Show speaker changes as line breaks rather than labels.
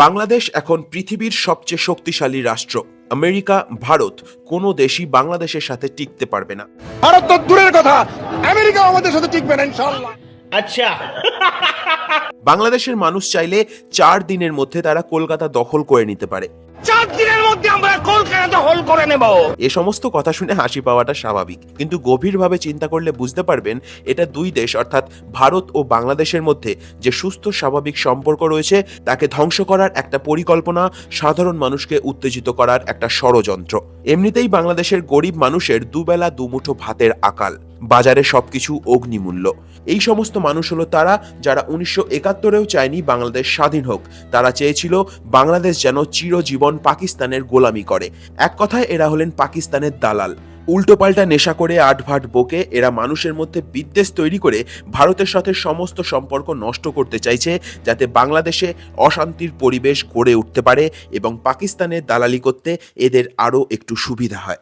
বাংলাদেশ এখন পৃথিবীর সবচেয়ে শক্তিশালী রাষ্ট্র। আমেরিকা, ভারত কোনো দেশই বাংলাদেশের সাথে টিকতে পারবে না।
ভারত তো দূরের কথা, আমেরিকা আমাদের সাথে টিকবে না ইনশাআল্লাহ।
আচ্ছা,
বাংলাদেশের মানুষ চাইলে 4 দিনের মধ্যে তারা কলকাতা দখল করে নিতে পারে।
4 দিনের মধ্যে আমরা কলকাতা দখল করে নেব।
এ সমস্ত কথা শুনে হাসি পাওয়াটা স্বাভাবিক, কিন্তু গভীরভাবে চিন্তা করলে বুঝতে পারবেন এটা দুই দেশ অর্থাৎ ভারত ও বাংলাদেশের মধ্যে যে সুস্থ স্বাভাবিক সম্পর্ক রয়েছে তাকে ধ্বংস করার একটা পরিকল্পনা, সাধারণ মানুষকে উত্তেজিত করার একটা ষড়যন্ত্র। এমনিতেই বাংলাদেশের গরিব মানুষের দুবেলা দুমুঠো ভাতের আকাল, বাজারে সবকিছু অগ্নিমূল্য। এই সমস্ত মানুষ হলো তারা যারা 1971-এও চায়নি বাংলাদেশ স্বাধীন হোক। তারা চেয়েছিল বাংলাদেশ যেন চিরজীবন পাকিস্তানের গোলামি করে। এক কথায় এরা হলেন পাকিস্তানের দালাল। উল্টোপাল্টা নেশা করে আটভাট বকে এরা মানুষের মধ্যে বিদ্বেষ তৈরি করে ভারতের সাথে সমস্ত সম্পর্ক নষ্ট করতে চাইছে, যাতে বাংলাদেশে অশান্তির পরিবেশ গড়ে উঠতে পারে এবং পাকিস্তানের দালালি করতে এদের আরও একটু সুবিধা হয়।